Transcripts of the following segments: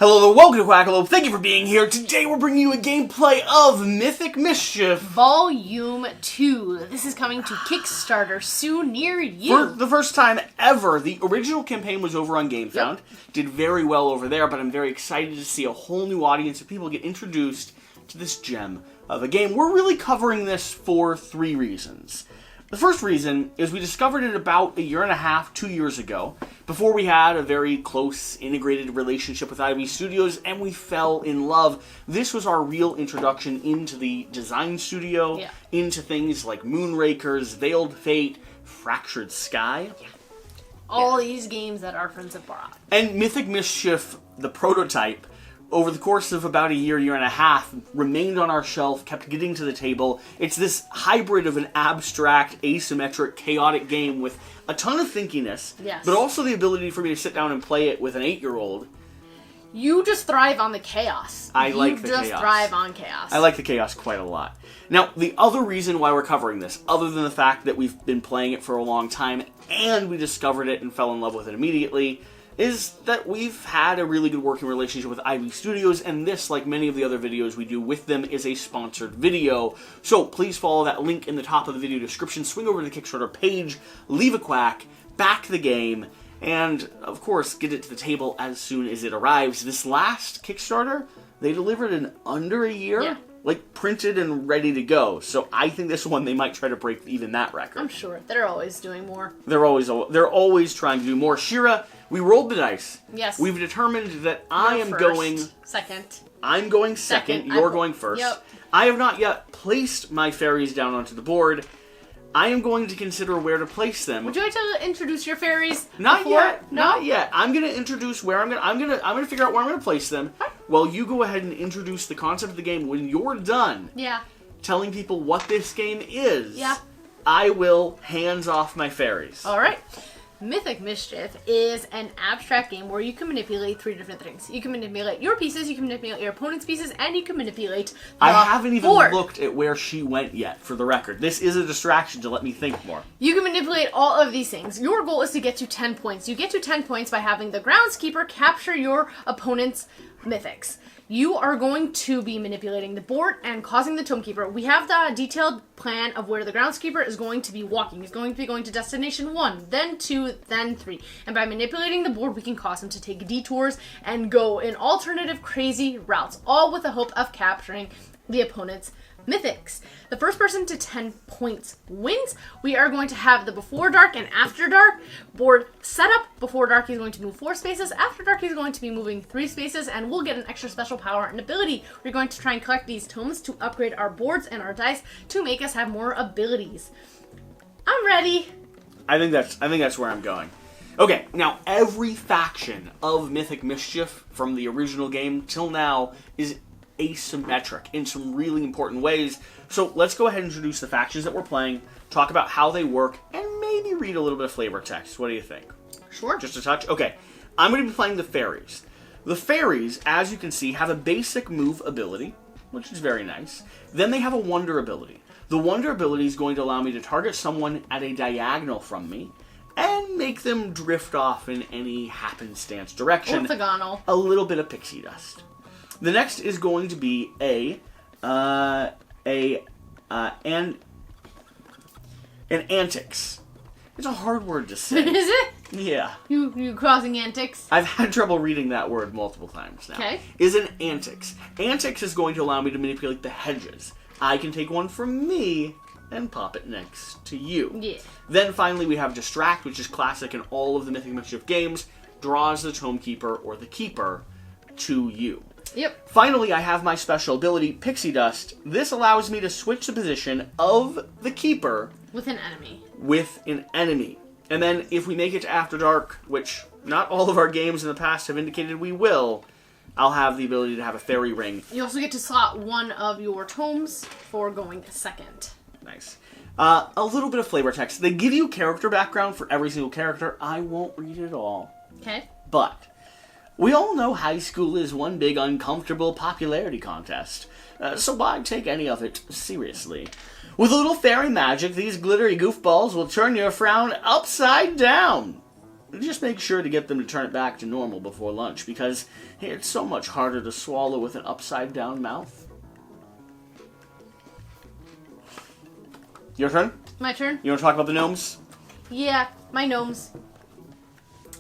Hello and welcome to Quackalope. Thank you for being here. Today we're bringing you a gameplay of Mythic Mischief. Volume 2. This is coming to Kickstarter soon near you. For the first time ever, the original campaign was over on GameFound. Yep. Did very well over there, but I'm very excited to see a whole new audience of people get introduced to this gem of a game. We're really covering this for 3 reasons. The first reason is we discovered it about 1.5 years, 2 years ago, before we had a very close, integrated relationship with Ivy Studios, and we fell in love. This was our real introduction into the design studio, into things like Moonrakers, Veiled Fate, Fractured Sky. All these games that our friends have brought. And Mythic Mischief, the prototype, over the course of about 1.5 years, remained on our shelf, kept getting to the table. It's this hybrid of an abstract, asymmetric, chaotic game with a ton of thinkiness, but also the ability for me to sit down and play it with an 8-year-old. You just thrive on the chaos. You just thrive on chaos. I like the chaos quite a lot. Now, the other reason why we're covering this, other than the fact that we've been playing it for a long time, and we discovered it and fell in love with it immediately, is that we've had a really good working relationship with Ivy Studios, and this, like many of the other videos we do with them, is a sponsored video. So please follow that link in the top of the video description, swing over to the Kickstarter page, leave a quack, back the game, and, of course, get it to the table as soon as it arrives. This last Kickstarter, they delivered in under 1 year. Yeah. Like, printed and ready to go. So I think this one, they might try to break even that record. I'm sure. They're always doing more. They're always trying to do more. Shira, we rolled the dice. Yes. We've determined that I am going second. I'm going second. You're going first. Yep. I have not yet placed my fairies down onto the board. I am going to consider where to place them. Would you like to introduce your fairies? Not before? yet. No? Not yet. I'm going to introduce where I'm going to figure out where I'm going to place them. Well, you go ahead and introduce the concept of the game. When you're done, telling people what this game is, I will hands off my fairies. All right. Mythic Mischief is an abstract game where you can manipulate 3 different things. You can manipulate your pieces, you can manipulate your opponent's pieces, and you can manipulate the I haven't even board. looked at where she went yet, for the record. This is a distraction to let me think more. You can manipulate all of these things. Your goal is to get to 10 points. You get to 10 points by having the groundskeeper capture your opponent's mythics. You are going to be manipulating the board and causing the Tomekeeper. We have the detailed plan of where the groundskeeper is going to be walking. He's going to be going to destination 1, then 2, then 3. And by manipulating the board, we can cause him to take detours and go in alternative crazy routes, all with the hope of capturing the opponent's mythics. The first person to 10 points wins. We are going to have the before dark and after dark board setup. Before dark, he's going to move 4 spaces. After dark, he's going to be moving 3 spaces, and we'll get an extra special power and ability. We're going to try and collect these tomes to upgrade our boards and our dice to make us have more abilities. I'm ready. I think that's where I'm going. Okay, now every faction of Mythic Mischief from the original game till now is asymmetric in some really important ways. So let's go ahead and introduce the factions that we're playing, talk about how they work, and maybe read a little bit of flavor text. What do you think? Sure. Just a touch? Okay. I'm going to be playing the fairies. The fairies, as you can see, have a basic move ability, which is very nice. Then they have a wonder ability. The wonder ability is going to allow me to target someone at a diagonal from me and make them drift off in any happenstance direction. Orthogonal. A little bit of pixie dust. The next is going to be an antics. It's a hard word to say. Is it? Yeah. You causing antics? I've had trouble reading that word multiple times now. Okay. Is an antics. Antics is going to allow me to manipulate the hedges. I can take one from me and pop it next to you. Yeah. Then finally we have distract, which is classic in all of the Mythic Mischief games. Draws the Tomekeeper or the Keeper to you. Yep. Finally, I have my special ability, Pixie Dust. This allows me to switch the position of the Keeper with an enemy. And then if we make it to After Dark, which not all of our games in the past have indicated we will, I'll have the ability to have a fairy ring. You also get to slot one of your tomes for going second. Nice. A little bit of flavor text. They give you character background for every single character. I won't read it all. Okay. But we all know high school is one big uncomfortable popularity contest, so why take any of it seriously? With a little fairy magic, these glittery goofballs will turn your frown upside down. just make sure to get them to turn it back to normal before lunch, because hey, it's so much harder to swallow with an upside-down mouth. Your turn? My turn? You want to talk about the gnomes? Yeah, my gnomes.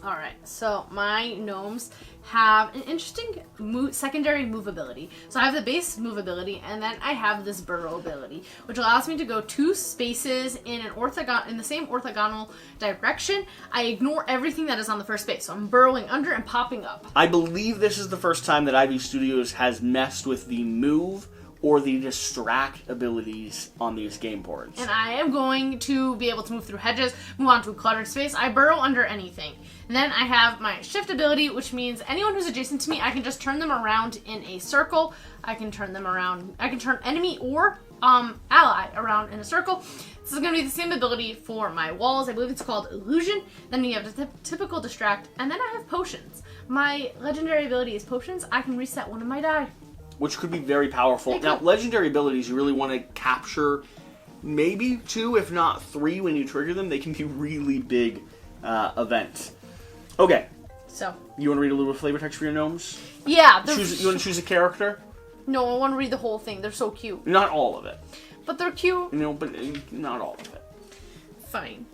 Alright, so my gnomes have an interesting secondary move ability. So I have the base move ability, and then I have this burrow ability, which allows me to go 2 spaces in the same orthogonal direction. I ignore everything that is on the first space, so I'm burrowing under and popping up. I believe this is the first time that IB Studios has messed with the move or the distract abilities on these game boards. And I am going to be able to move through hedges, move on to a cluttered space. I burrow under anything. And then I have my shift ability, which means anyone who's adjacent to me, I can just turn them around in a circle. I can turn them around, I can turn enemy or ally around in a circle. This is going to be the same ability for my walls. I believe it's called Illusion. Then you have the typical distract. And then I have potions. My legendary ability is potions. I can reset one of my die. Which could be very powerful. Now, legendary abilities, you really want to capture maybe 2, if not 3, when you trigger them. They can be really big events. Okay. So. You want to read a little bit of flavor text for your gnomes? Yeah. You want to choose a character? No, I want to read the whole thing. They're so cute. Not all of it. But they're cute. No, but not all of it. Fine.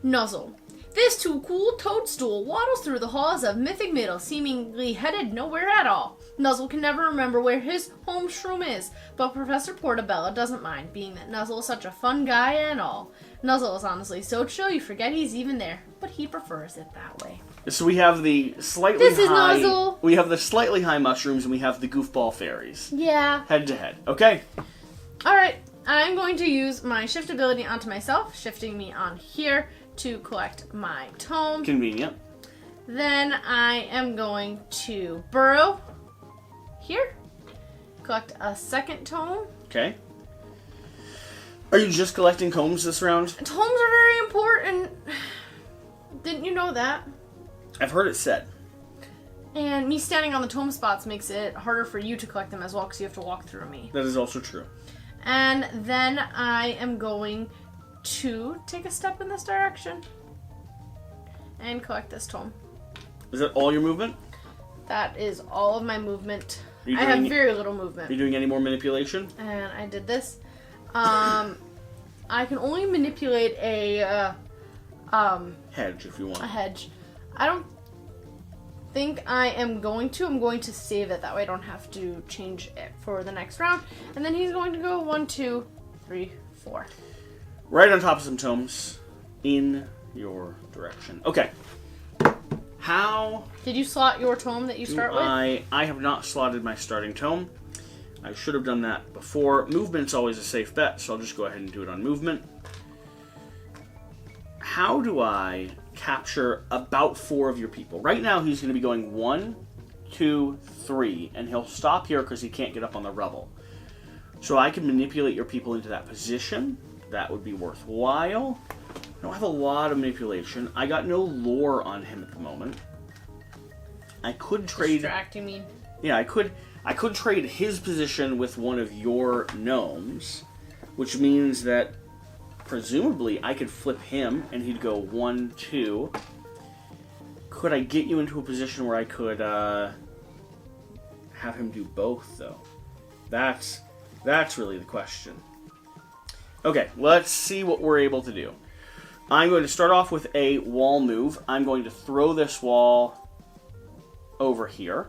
Nuzzle. This too cool toadstool waddles through the halls of Mythic Manor, seemingly headed nowhere at all. Nuzzle can never remember where his home shroom is, but Professor Portobello doesn't mind, being that Nuzzle is such a fun guy and all. Nuzzle is honestly so chill you forget he's even there, but he prefers it that way. So we have the slightly This is high... Nuzzle! We have the slightly high mushrooms, and we have the goofball fairies. Yeah. Head to head. Okay. Alright, I'm going to use my shift ability onto myself, shifting me on here to collect my tome. Convenient. Then I am going to burrow here, collect a second tome. Okay. Are you just collecting tomes this round? Tomes are very important. Didn't you know that? I've heard it said. And me standing on the tome spots makes it harder for you to collect them as well, because you have to walk through me. That is also true. And then I am going to take a step in this direction and collect this tome. Is that all your movement? That is all of my movement. I have very little movement. Are you doing any more manipulation? And I did this. I can only manipulate a hedge if you want. A hedge. I don't think I am going to. I'm going to save it. That way I don't have to change it for the next round. And then he's going to go 1, 2, 3, 4. Right on top of some tomes in your direction. Okay. How did you slot your tome that you start with? I have not slotted my starting tome. I should have done that before. Movement's always a safe bet, so I'll just go ahead and do it on movement. How do I capture about 4 of your people? Right now he's going to be going 1, 2, 3, and he'll stop here because he can't get up on the rubble. So I can manipulate your people into that position. That would be worthwhile. I don't have a lot of manipulation. I got no lore on him at the moment. I could trade... Distract, you mean? Yeah, I could trade his position with one of your gnomes, which means that presumably I could flip him and he'd go 1, 2. Could I get you into a position where I could have him do both, though? That's really the question. Okay, let's see what we're able to do. I'm going to start off with a wall move. I'm going to throw this wall over here.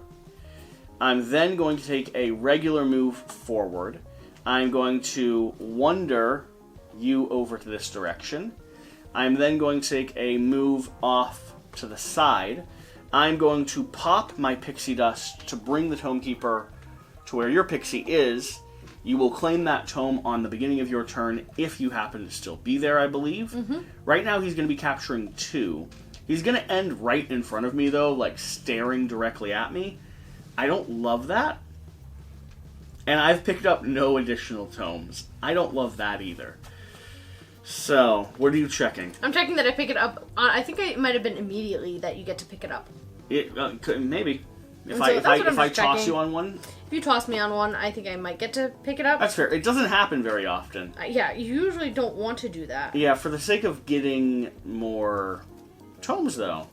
I'm then going to take a regular move forward. I'm going to wander you over to this direction. I'm then going to take a move off to the side. I'm going to pop my pixie dust to bring the Tomekeeper to where your pixie is. You will claim that tome on the beginning of your turn if you happen to still be there, I believe. Mm-hmm. Right now he's going to be capturing 2. He's going to end right in front of me, though, like staring directly at me. I don't love that. And I've picked up no additional tomes. I don't love that either. So, what are you checking? I'm checking that I pick it up. I think it might have been immediately that you get to pick it up. Maybe. If So I toss you on one? If you toss me on one, I think I might get to pick it up. That's fair. It doesn't happen very often. Yeah, you usually don't want to do that. Yeah, for the sake of getting more tomes, though.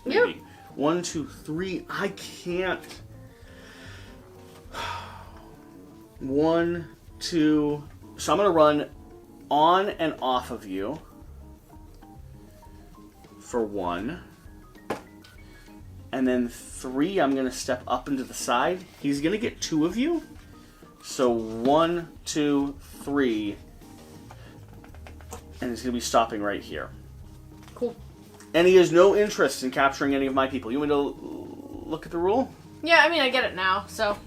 Yeah. Maybe. 1, 2, 3. I can't. 1, 2. So I'm going to run on and off of you for 1. And then 3, I'm going to step up into the side. He's going to get 2 of you. So 1, 2, 3. And he's going to be stopping right here. Cool. And he has no interest in capturing any of my people. You want me to look at the rule? Yeah, I mean, I get it now, so...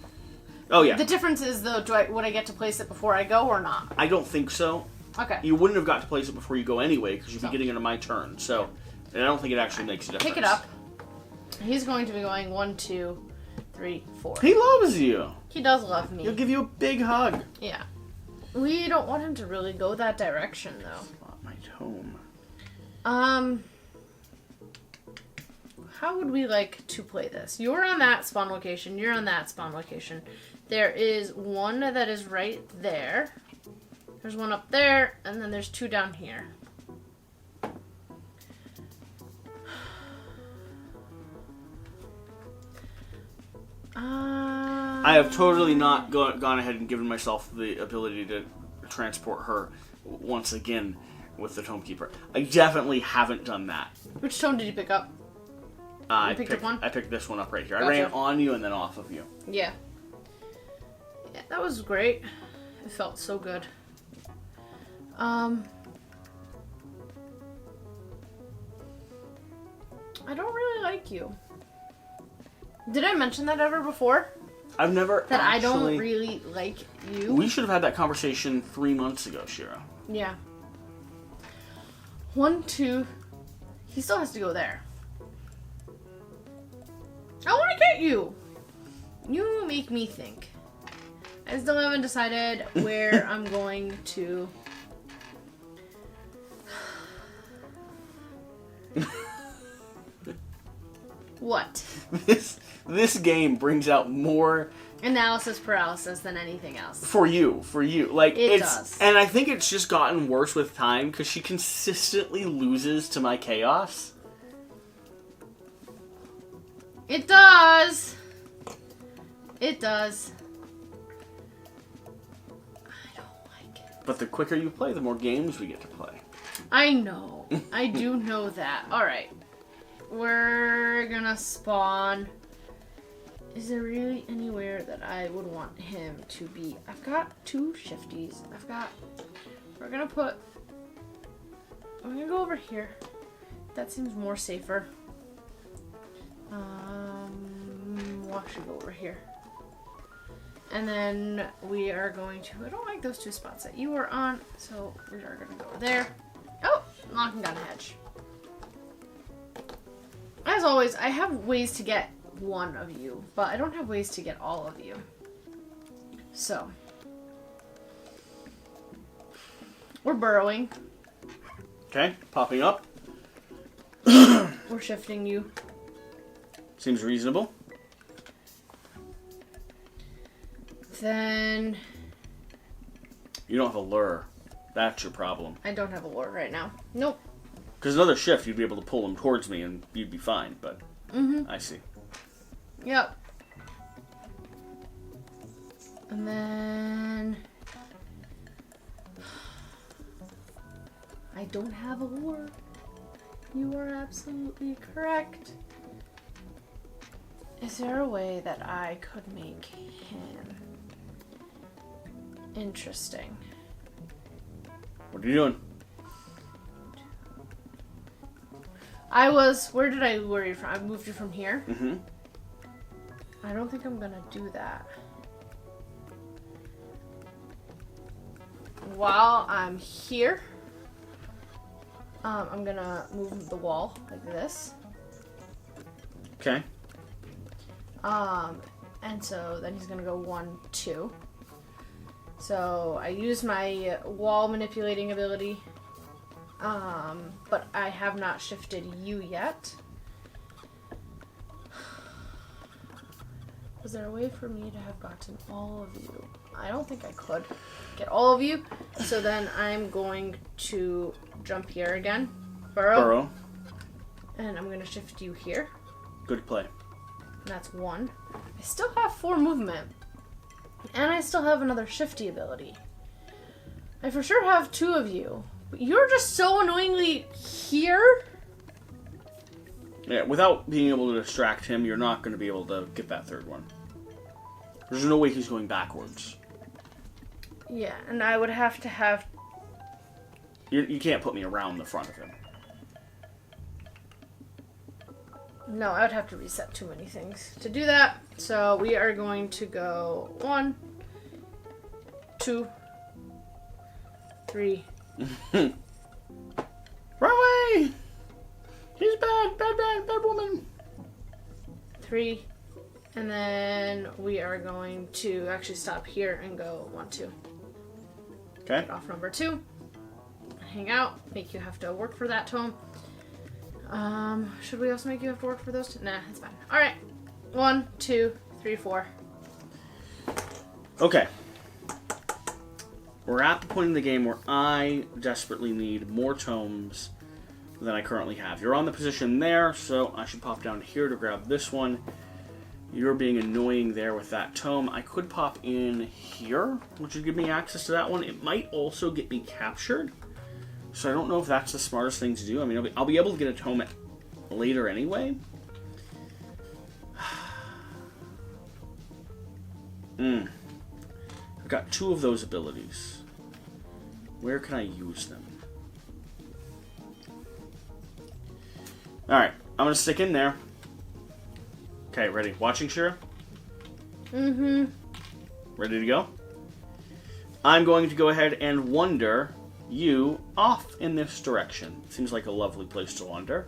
Oh, yeah. The difference is, though, would I get to place it before I go or not? I don't think so. Okay. You wouldn't have got to place it before you go anyway, because you'd be getting into my turn. So, and I don't think it actually makes a difference. Pick it up. He's going to be going 1, 2, 3, 4. He loves you. He does love me. He'll give you a big hug. Yeah. We don't want him to really go that direction, though. Not my tome. How would we like to play this? You're on that spawn location. You're on that spawn location. There is one that is right there. There's one up there, and then there's 2 down here. I have totally not gone ahead and given myself the ability to transport her once again with the Tomekeeper. I definitely haven't done that. Which tone did you pick up? I picked up one? I picked this one up right here. Gotcha. I ran on you and then off of you. Yeah. Yeah, that was great. It felt so good. I don't really like you. Did I mention that ever before? I've never That actually... I don't really like you? We should have had that conversation 3 months ago, Shira. Yeah. 1, 2... He still has to go there. I want to get you! You make me think. I still haven't decided where I'm going to... What? This game brings out more Analysis paralysis than anything else. for you. Like It it's does. and I think it's just gotten worse with time because she consistently loses to my chaos. It does. It does. I don't like it. But the quicker you play, the more games we get to play. I know. I do know that. Alright. We're gonna spawn. Is there really anywhere that I would want him to be? I've got 2 shifties. We're gonna go over here. That seems more safer. We'll actually go over here. And then we are going to, I don't like those 2 spots that you were on, so we are gonna go over there. Oh, knocking down a hedge. As always, I have ways to get one of you, but I don't have ways to get all of you. So, we're burrowing. Okay, popping up. We're shifting you. Seems reasonable. Then You don't have a lure. That's your problem. I don't have a lure right now. Nope. Because another shift, you'd be able to pull them towards me and you'd be fine, but I see. Yep. And then I don't have a lure. You are absolutely correct. Is there a way that I could make him interesting? What are you doing? Where did I lure you from? I moved you from here. Mm-hmm. I don't think I'm gonna do that. While I'm here, I'm gonna move the wall like this. Okay. And so then he's gonna go 1, 2. So I use my wall manipulating ability, but I have not shifted you yet. Was there a way for me to have gotten all of you? I don't think I could get all of you. So then I'm going to jump here again. Burrow. And I'm going to shift you here. Good play. And that's 1. I still have 4 movement. And I still have another shifty ability. I for sure have 2 of you. But you're just so annoyingly here. Yeah, without being able to distract him, you're not going to be able to get that third one. There's no way he's going backwards. Yeah, and I would have to have... You can't put me around the front of him. No, I would have to reset too many things to do that. So we are going to go 1, 2, 3. Run away! He's bad, bad woman. 3. And then we are going to actually stop here and go 1, 2. Okay. Get off number 2. Hang out. Make you have to work for that tome. Should we also make you have to work for those two? Nah, it's fine. Alright. 1, 2, 3, 4. Okay. We're at the point in the game where I desperately need more tomes than I currently have. You're on the position there, so I should pop down here to grab this one. You're being annoying there with that tome. I could pop in here, which would give me access to that one. It might also get me captured. So I don't know if that's the smartest thing to do. I mean, I'll be able to get a tome later anyway. I've got 2 of those abilities. Where can I use them? Alright, I'm going to stick in there. Okay, ready. Watching, Shira? Mm-hmm. Ready to go? I'm going to go ahead and wander you off in this direction. Seems like a lovely place to wander.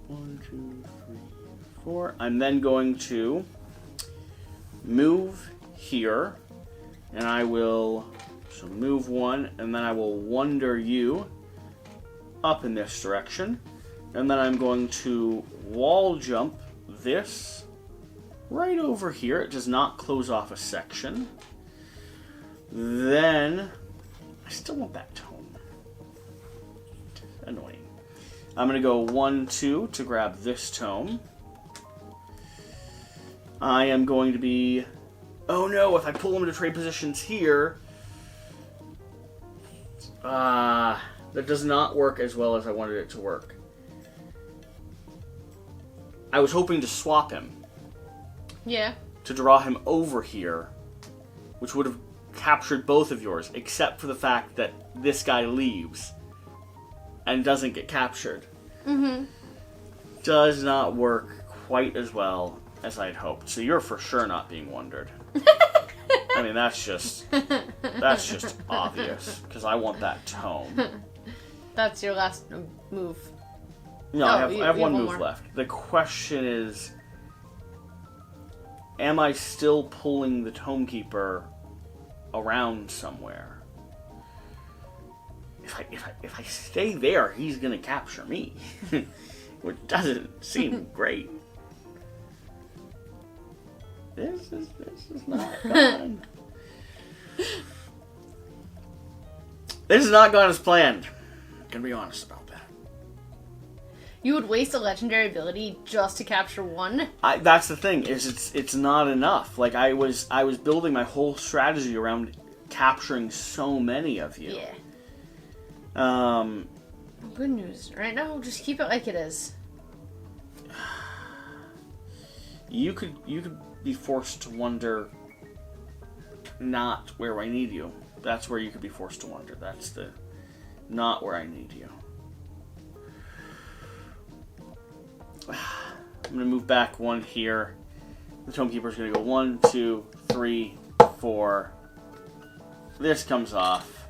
1, 2, 3, 4. I'm then going to move here, and I will move 1, and then I will wander you up in this direction, and then I'm going to wall jump this right over here. It does not close off a section. Then I still want that tome. Annoying. I'm going to go 1, 2 to grab this tome. I am going to be... Oh no, if I pull him to trade positions here... that does not work as well as I wanted it to work. I was hoping to swap him. Yeah. To draw him over here, which would have captured both of yours, except for the fact that this guy leaves and doesn't get captured. Mm-hmm. Does not work quite as well as I'd hoped. So you're for sure not being wondered. I mean, that's just obvious, because I want that tome. That's your last move. No, I have one move left. The question is, am I still pulling the Tomekeeper around somewhere? If I stay there, he's gonna capture me, which doesn't seem great. This is not gone. This has not gone as planned. I'm gonna be honest about that. You would waste a legendary ability just to capture 1? That's the thing, is it's not enough. Like, I was building my whole strategy around capturing so many of you. Yeah. Good news. Right now, just keep it like it is. You could be forced to wander not where I need you. That's where you could be forced to wander. That's the not where I need you. I'm going to move back 1 here. The Tomekeeper's going to go 1, 2, 3, 4. This comes off.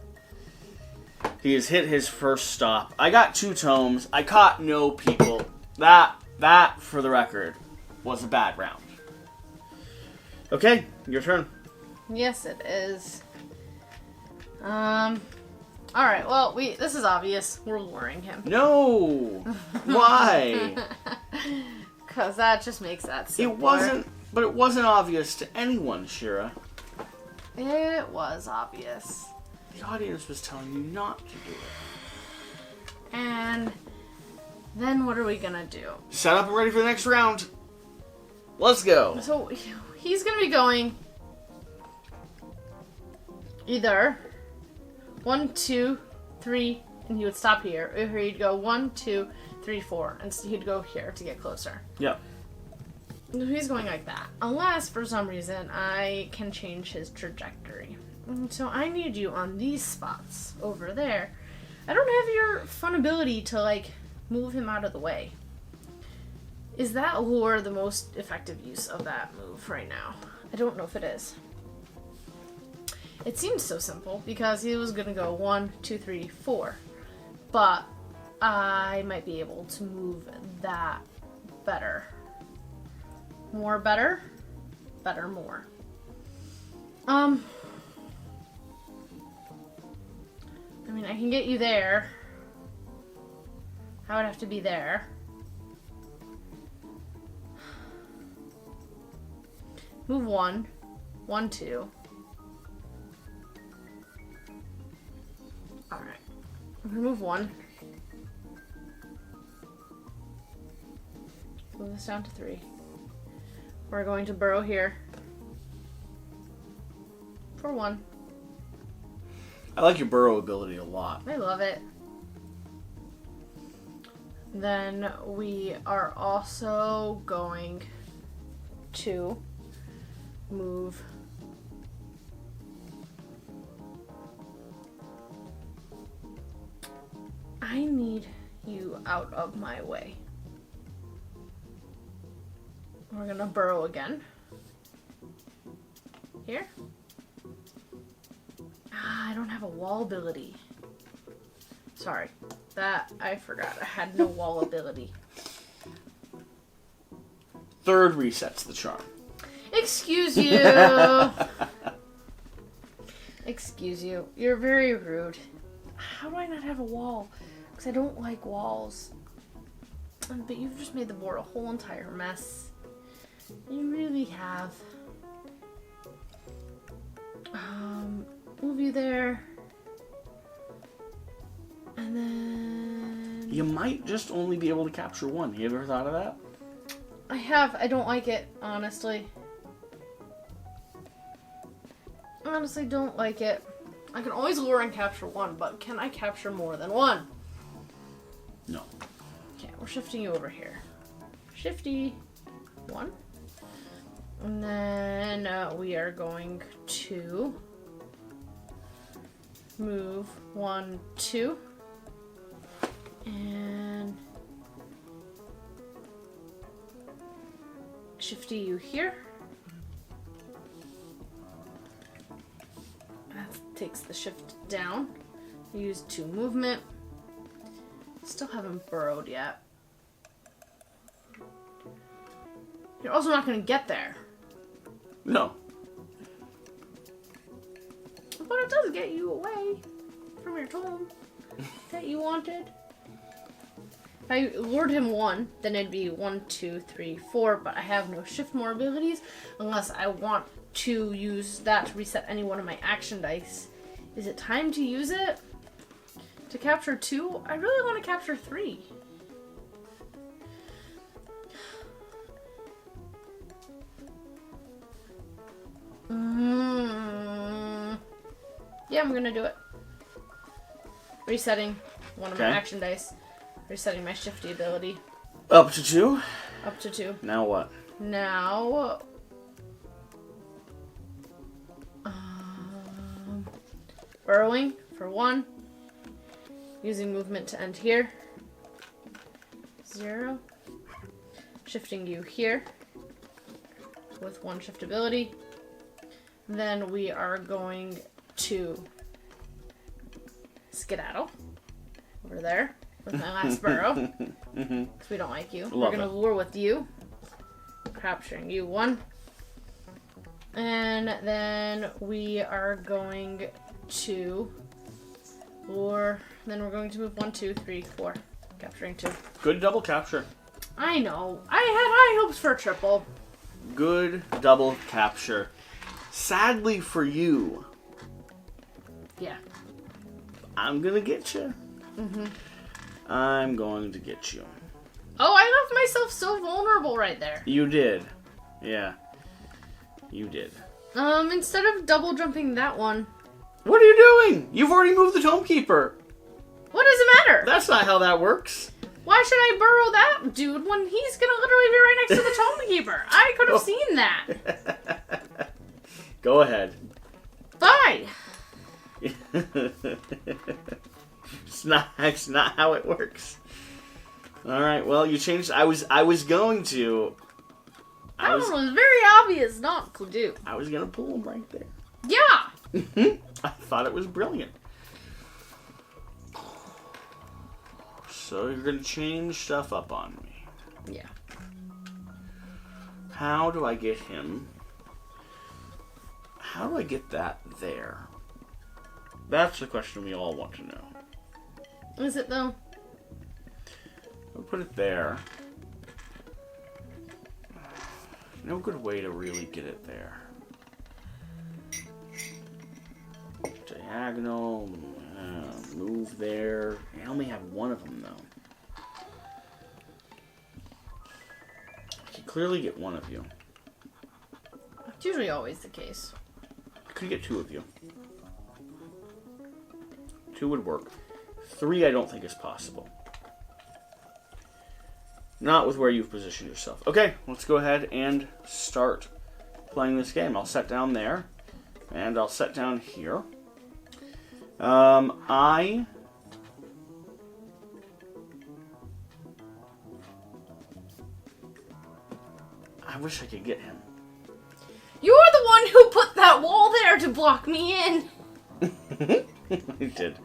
He has hit his first stop. I got 2 tomes. I caught no people. That, for the record, was a bad round. Okay, your turn. Yes, it is. Alright, well, this is obvious. We're luring him. No! Why? Because that just makes that simpler. It wasn't obvious to anyone, Shira. It was obvious. The audience was telling you not to do it. And Then what are we gonna do? Set up and ready for the next round. Let's go. So he's gonna be going either 1, 2, 3, and he would stop here, or he'd go 1, 2, 3, 4, and so he'd go here to get closer. Yep. He's going like that, unless for some reason I can change his trajectory. So I need you on these spots over there. I don't have your fun ability to like move him out of the way. Is that lure the most effective use of that move right now? I don't know if it is. It seems so simple because he was gonna go 1, 2, 3, 4, but I might be able to move that better. More better? Better more. I mean, I can get you there. I would have to be there. Move 1. 1, 2. Alright. I'm gonna move 1. Move this down to 3. We're going to burrow here. For 1. I like your burrow ability a lot. I love it. Then we are also going to move I need you out of my way. We're gonna burrow again. Here. I don't have a wall ability. Sorry. That, I forgot. I had no wall ability. Third resets the charm. Excuse you! Excuse you. You're very rude. How do I not have a wall? Because I don't like walls. But you've just made the board a whole entire mess. You really have. Move you there. And then... You might just only be able to capture 1. You ever thought of that? I have. I don't like it, honestly. Honestly, don't like it. I can always lure and capture 1, but can I capture more than 1? No. Okay, we're shifting you over here. Shifty. 1. And then we are going to move 1, 2. And shifty you here. That takes the shift down. Use 2 movement. Still haven't burrowed yet. You're also not going to get there. No. But it does get you away from your tome that you wanted. If I lured him 1, then it'd be 1, 2, 3, 4, but I have no shift more abilities unless I want to use that to reset any one of my action dice. Is it time to use it? To capture 2? I really want to capture 3. Yeah, I'm gonna do it. Resetting one of my action dice. Resetting my shifty ability. Up to 2? Up to 2. Now what? Now... burrowing for 1. Using movement to end here. 0. Shifting you here. With 1 shift ability. Then we are going to skedaddle over there with my last burrow. Because we don't like you. We're going to lure with you. Capturing you 1. And then we are going to lure. Then we're going to move 1, 2, 3, 4. Capturing 2. Good double capture. I know. I had high hopes for a triple. Good double capture. Sadly for you. Yeah. I'm gonna get you. I'm going to get you. Oh, I left myself so vulnerable right there. You did. Yeah. You did. Instead of double jumping that one. What are you doing? You've already moved the Tomekeeper. What does it matter? That's not how that works. Why should I burrow that dude when he's gonna literally be right next to the Tomekeeper? I could have seen that. Go ahead. Bye. It's not how it works. All right. Well, you changed. I was going to. That was very obvious not to do. I was gonna pull him right there. Yeah. I thought it was brilliant. So you're gonna change stuff up on me. Yeah. How do I get him? How do I get that there? That's the question we all want to know. Is it though? I'll put it there. No good way to really get it there. Diagonal, move there. I only have one of them though. I can clearly get one of you. It's usually always the case. I could get two of you. Two would work. Three I don't think is possible. Not with where you've positioned yourself. Okay, let's go ahead and start playing this game. I'll set down there, and I'll set down here. I wish I could get him. You're the one who put that wall there to block me in. I did.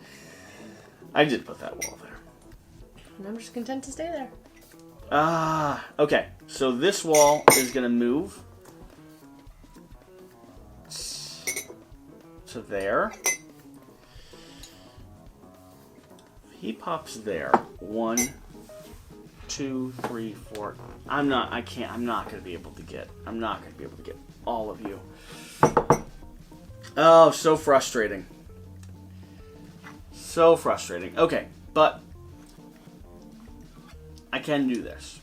I did put that wall there. And I'm just content to stay there. Okay. So this wall is going to move to there. He pops there. 1, 2, 3, 4. I'm not going to be able to get all of you. Oh, so frustrating. So frustrating. Okay, but I can do this.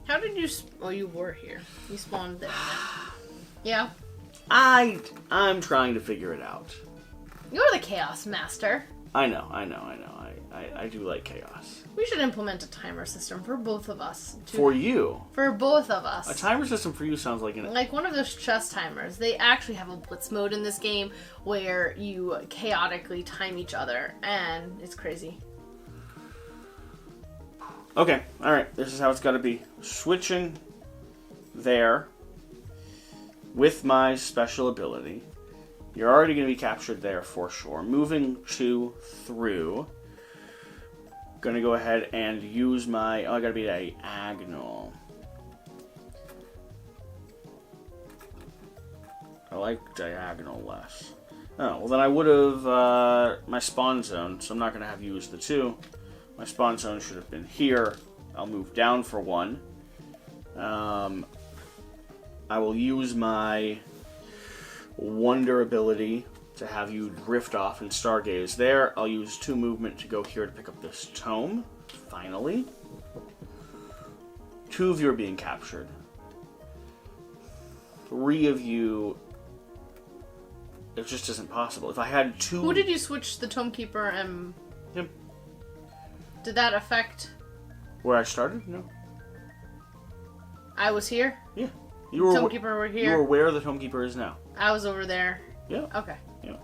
How did you... Oh, you were here. You spawned there. Yeah. I'm trying to figure it out. You're the Chaos Master. I know. I do like chaos. We should implement a timer system for both of us. For you? For both of us. A timer system for you sounds like like one of those chess timers. They actually have a blitz mode in this game where you chaotically time each other, and it's crazy. Okay, alright. This is how it's got to be. Switching there with my special ability. You're already going to be captured there for sure. Moving 2 through. Going to go ahead and use my... Oh, I got to be diagonal. I like diagonal less. Oh, well then I would have my spawn zone, so I'm not going to have you use the 2. My spawn zone should have been here. I'll move down for 1. I will use my Wonder ability to have you drift off and stargaze there. I'll use 2 movement to go here to pick up this tome. Finally. 2 of you are being captured. 3 of you... It just isn't possible. If I had 2... Who did you switch the Tomekeeper and... Him. Did that affect... Where I started? No. I was here? Yeah. You were, Tomekeeper were here? You were where the Tomekeeper is now. I was over there. Yeah. Okay. Yeah.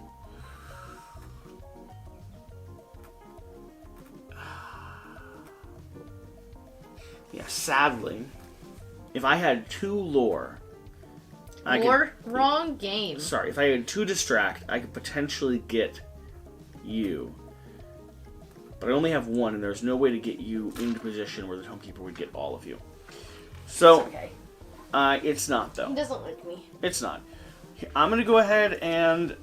Yeah, sadly, if I had 2 lore... Wrong game. Sorry, if I had 2 distract, I could potentially get you. But I only have 1, and there's no way to get you into position where the Tomekeeper would get all of you. So, it's okay. It's not, though. He doesn't like me. It's not. I'm going to go ahead and...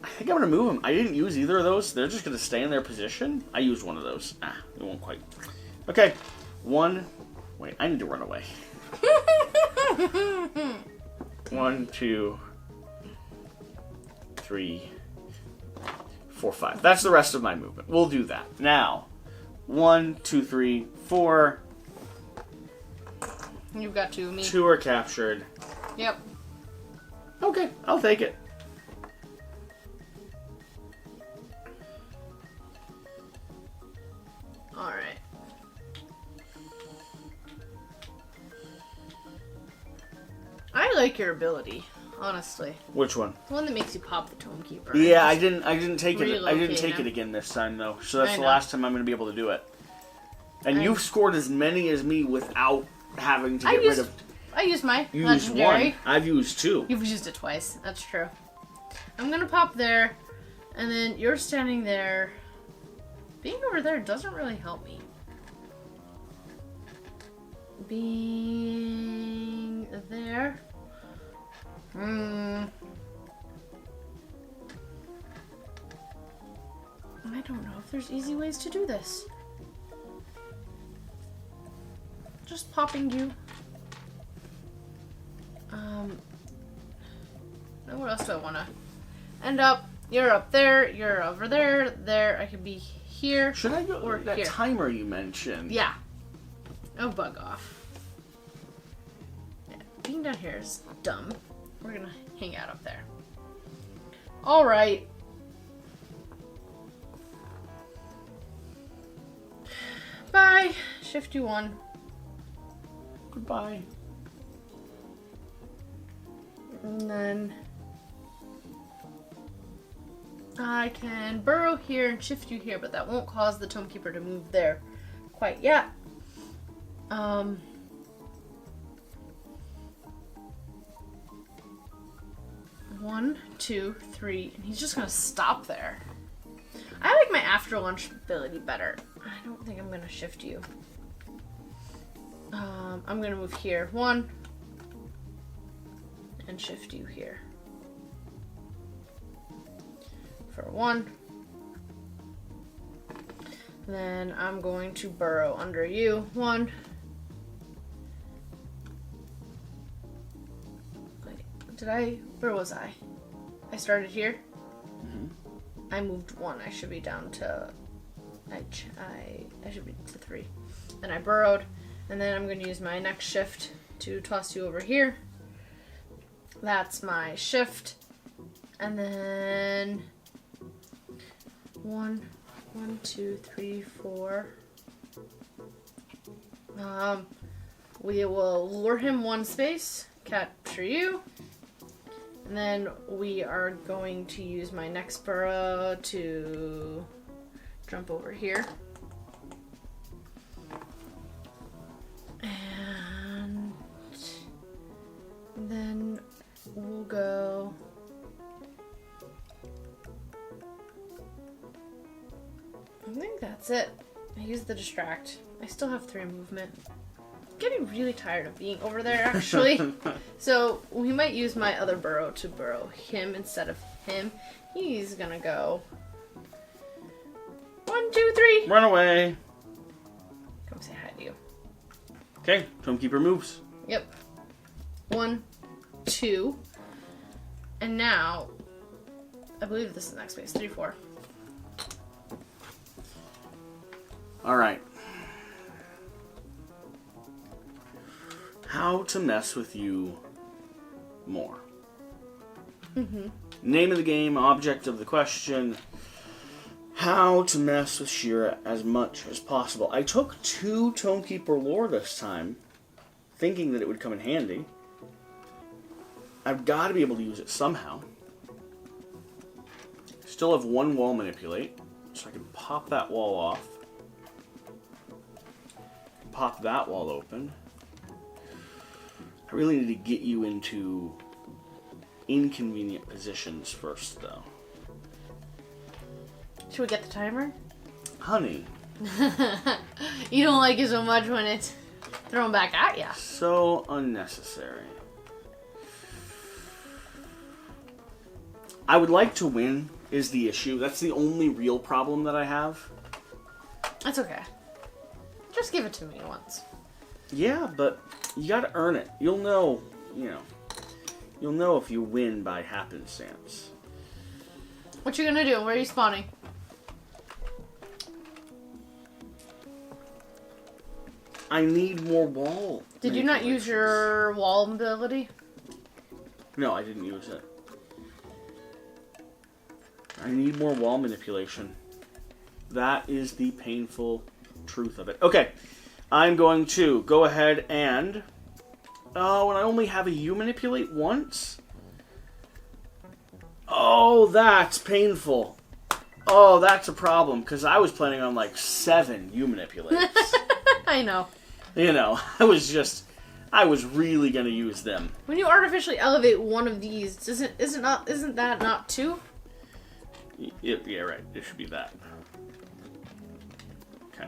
I think I'm going to move them. I didn't use either of those. They're just going to stay in their position. I used one of those. It won't quite. Okay. 1. Wait, I need to run away. 1, 2, 3, 4, 5. That's the rest of my movement. We'll do that. Now, 1, 2, 3, 4. You've got 2 of me. 2 are captured. Yep. Okay, I'll take it. Alright. I like your ability, honestly. Which one? The one that makes you pop the Tomekeeper. Yeah, I didn't take it. I didn't relocate take him. it again this time though. So that's I the know. last time I'm going to be able to do it. And you've scored as many as me without having to get rid of. I used my You used legendary. 1. I've used 2. You've used it twice. That's true. I'm gonna pop there, and then you're standing there. Being over there doesn't really help me. Being there. I don't know if there's easy ways to do this. Just popping you. Now where else do I want to end up? You're up there. You're over there. There. I could be here. Should I go or that here? timer you mentioned? Yeah. Oh, bug off. Yeah, being down here is dumb. We're gonna hang out up there. All right. Bye. Shift you 1. Goodbye. And then I can burrow here and shift you here, but that won't cause the Tomekeeper to move there quite yet. 1, 2, 3, and he's just gonna stop there. I like my after lunch ability better. I don't think I'm gonna shift you. I'm gonna move here. 1. And shift you here. For 1. Then I'm going to burrow under you. 1. Wait, where was I? I started here. I moved 1. I should be down to, I should be to 3. Then I burrowed, and then I'm going to use my next shift to toss you over here. That's my shift, and then 1, 2, 3, 4. We will lure him 1 space, capture you, and then we are going to use my next burrow to jump over here. And then we'll go I think that's it. I used the distract. I still have 3 movement. I'm getting really tired of being over there, actually. So we might use my other burrow to burrow him instead of him. He's gonna go 1, 2, 3. Run away. Come say hi to you. Okay, Tomekeeper moves. Yep. 1, 2. And now, I believe this is the next space. 3, 4. All right. How to mess with you more. Name of the game, object of the question. How to mess with Shira as much as possible. I took 2 Tomekeeper lore this time, thinking that it would come in handy. I've got to be able to use it somehow. Still have 1 wall manipulate, so I can pop that wall off. Pop that wall open. I really need to get you into inconvenient positions first, though. Should we get the timer? Honey. You don't like it so much when it's thrown back at ya. So unnecessary. I would like to win is the issue. That's the only real problem that I have. That's okay. Just give it to me once. Yeah, but you gotta earn it. You'll know, you'll know if you win by happenstance. What you gonna do? Where are you spawning? I need more wall. Did you not use your wall ability? No, I didn't use it. I need more wall manipulation. That is the painful truth of it. Okay, I'm going to go ahead and... Oh, and I only have a U manipulate once? Oh, that's painful. Oh, that's a problem, because I was planning on like 7 U manipulates. I know. You know, I was really going to use them. When you artificially elevate one of these, isn't that not 2? Yeah, right. It should be that. Okay.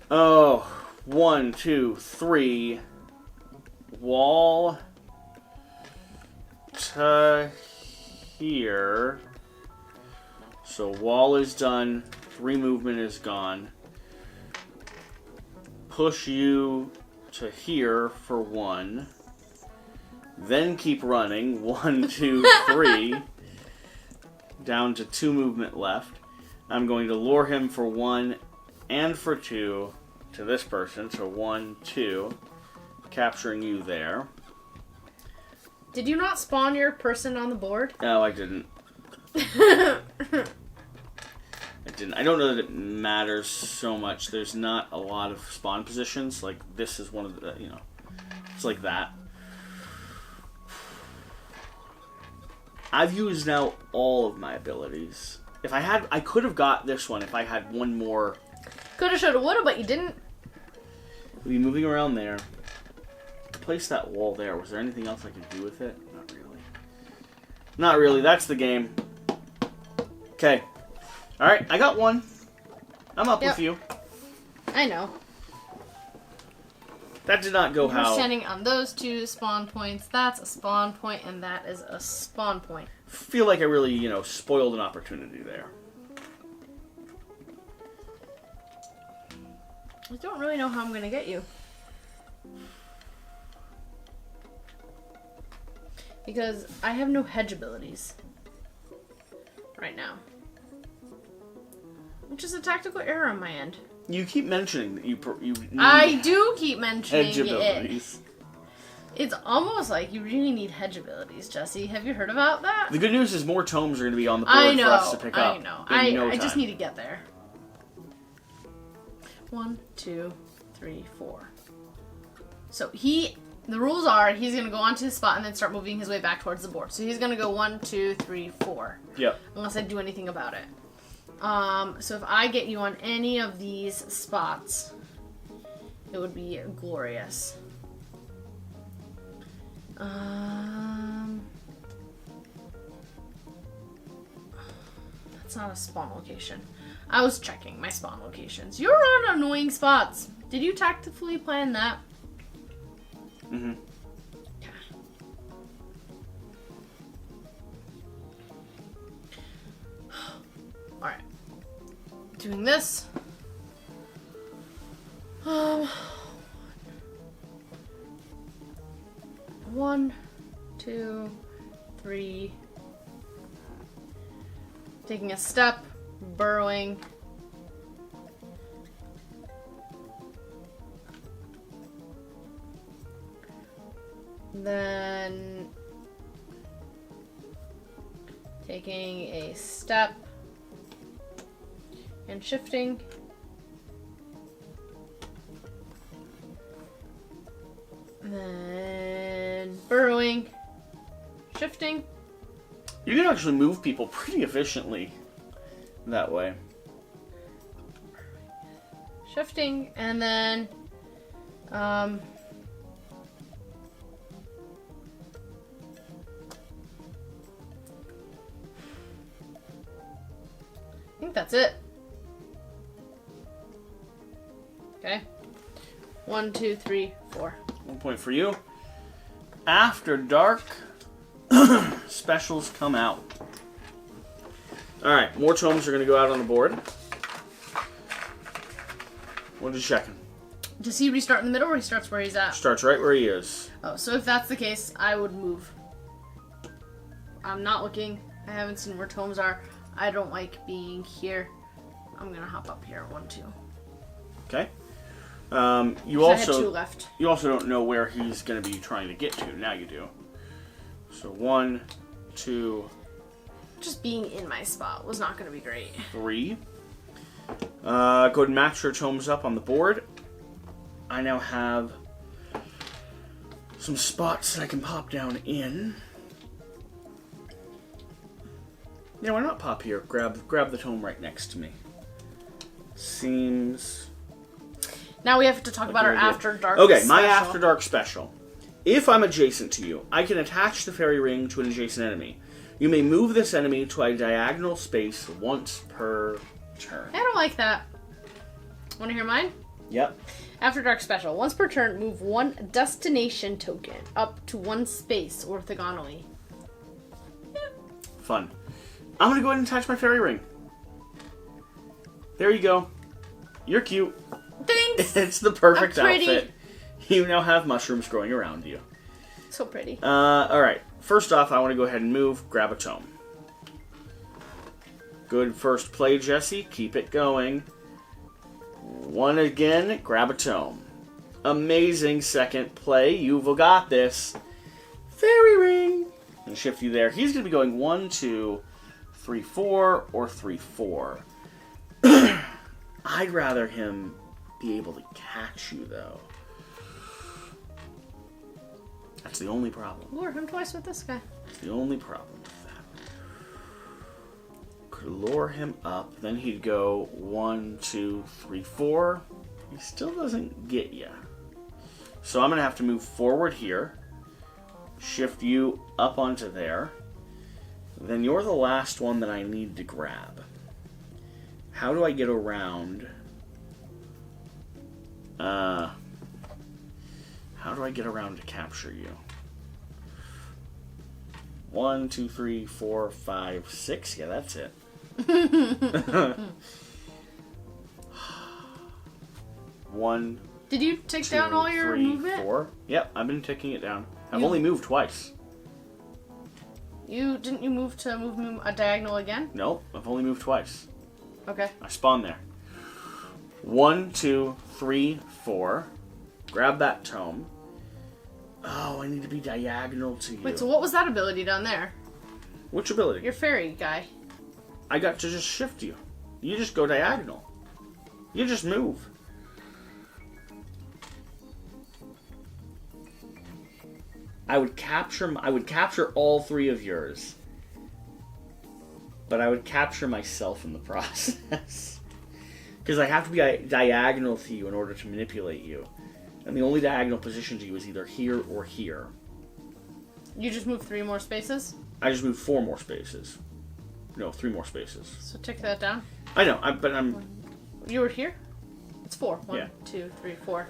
Oh, 1, 2, 3. Wall to here. So wall is done. 3 movement is gone. Push you to here for 1. Then keep running. 1, 2, 3. Down to 2 movement left. I'm going to lure him for 1 and for 2 to this person. So 1, 2. Capturing you there. Did you not spawn your person on the board? No, I didn't. I don't know that it matters so much. There's not a lot of spawn positions. Like, this is one of the, you know, it's like that. I've used now all of my abilities. If I had, I could have got this one if I had one more. Coulda, shoulda, woulda, but you didn't. We'll be moving around there. Place that wall there. Was there anything else I could do with it? Not really. Not really. That's the game. Okay. Alright, I got 1. I'm up with you. I know. That did not go how... We're standing on those 2 spawn points. That's a spawn point, and that is a spawn point. Feel like I really, you know, spoiled an opportunity there. I don't really know how I'm going to get you. Because I have no hedge abilities. Right now. Which is a tactical error on my end. You keep mentioning that you need I do keep mentioning hedge abilities. It's almost like you really need hedge abilities, Jesse. Have you heard about that? The good news is more tomes are going to be on the board for us to pick up. I know. No I just time. need to get there. 1, 2, 3, 4. So the rules are he's going to go onto his spot and then start moving his way back towards the board. So he's going to go 1, 2, 3, 4. Yep. Unless I do anything about it. So if I get you on any of these spots, it would be glorious. That's not a spawn location. I was checking my spawn locations. You're on annoying spots. Did you tactfully plan that? Mm-hmm. Alright. Doing this. 1, 2, 3. Taking a step, burrowing. Then taking a step and shifting. Then burrowing, shifting. You can actually move people pretty efficiently that way. Shifting, and then I think that's it. Okay. 1, 2, 3, 4. 1 point for you. After dark, specials come out. Alright, more tomes are going to go out on the board. What are you checking? Does he restart in the middle, or he starts where he's at? Starts right where he is. Oh, so if that's the case, I would move. I'm not looking. I haven't seen where tomes are. I don't like being here. I'm gonna hop up here. 1, 2. Okay. I had 2 left. You also don't know where he's going to be trying to get to. Now you do. So 1, 2. Just being in my spot was not going to be great. 3. Go ahead and match your tomes up on the board. I now have some spots that I can pop down in. Yeah, why not pop here? Grab the tome right next to me. Seems... Now we have to talk about our After Dark Okay, special. my After Dark special. If I'm adjacent to you, I can attach the fairy ring to an adjacent enemy. You may move this enemy to a diagonal space once per turn. I don't like that. Want to hear mine? Yep. After Dark special. Once per turn, move 1 destination token up to 1 space orthogonally. Fun. I'm going to go ahead and attach my fairy ring. There you go. You're cute. Thanks! It's the perfect I'm pretty. outfit. You now have mushrooms growing around you. So pretty. Alright. First off, I want to go ahead and move. Grab a tome. Good first play, Jesse. Keep it going. 1 again. Grab a tome. Amazing second play. You've got this. Fairy ring. And shift you there. He's going to be going 1, 2, 3, 4, or 3, 4. I'd rather him be able to catch you, though. That's the only problem. Lure him twice with this guy. That's the only problem with that. Could lure him up, then he'd go 1, 2, 3, 4. He still doesn't get you. So I'm going to have to move forward here. Shift you up onto there. Then you're the last one that I need to grab. How do I get around... how do I get around to capture you? 1, 2, 3, 4, 5, 6. Yeah, that's it. 1. Did you take 2, down all your 3, movement? 4. Yep, I've been taking it down. I've only moved twice. Didn't you move to move a diagonal again? Nope, I've only moved twice. Okay. I spawned there. 1, 2, 3, 4. Grab that tome. Oh, I need to be diagonal to you. Wait, so what was that ability down there? Which ability? Your fairy guy. I got to just shift you. You just go diagonal. You just move. I would capture all 3 of yours. But I would capture myself in the process. Because I have to be diagonal to you in order to manipulate you. And the only diagonal position to you is either here or here. You just moved 3 more spaces? I just moved 4 more spaces. No, 3 more spaces. So tick that down. I know, but I'm... You were here? It's 4. 1, Yeah. 2, 3, 4.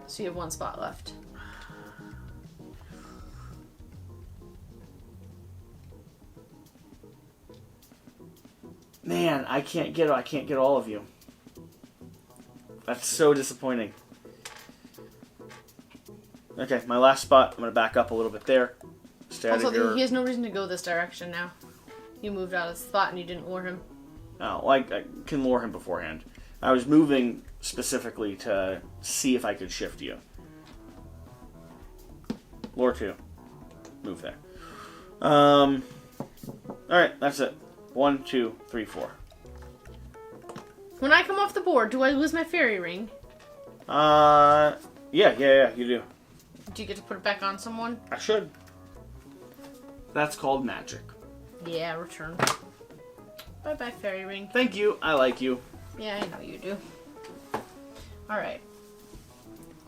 So you have 1 spot left. Man, I can't get all of you. That's so disappointing. Okay, my last spot. I'm gonna back up a little bit there. Stay out of Also, your... he has no reason to go this direction now. You moved out of the spot and you didn't lure him. Oh, I can lure him beforehand. I was moving specifically to see if I could shift you. Lure 2. Move there. Alright, that's it. 1, 2, 3, 4. When I come off the board, do I lose my fairy ring? Yeah, you do. Do you get to put it back on someone? I should. That's called magic. Yeah, return. Bye-bye, fairy ring. Thank you. I like you. Yeah, I know you do. Alright.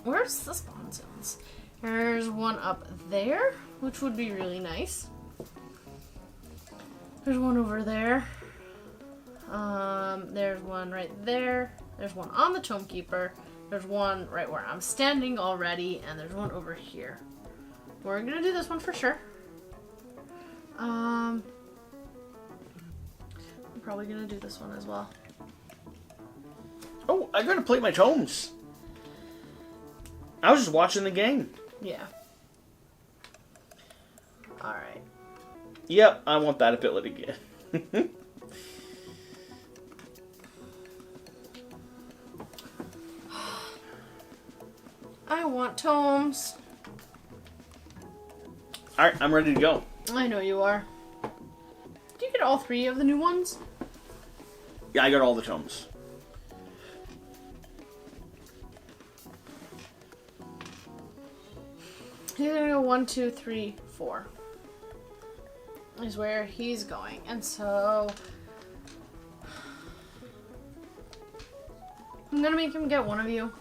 Where's the spawn zones? There's one up there, which would be really nice. There's one over there. There's one right there. There's one on the Tomekeeper. There's one right where I'm standing already, and there's one over here. We're gonna do this one for sure. I'm probably gonna do this one as well. Oh, I gotta plate my tomes. I was just watching the game. Yeah. Alright. Yep, I want that ability again. I want tomes. Alright, I'm ready to go. I know you are. Did you get all 3 of the new ones? Yeah, I got all the tomes. He's gonna go 1, 2, 3, 4. Is where he's going. And so I'm gonna make him get one of you.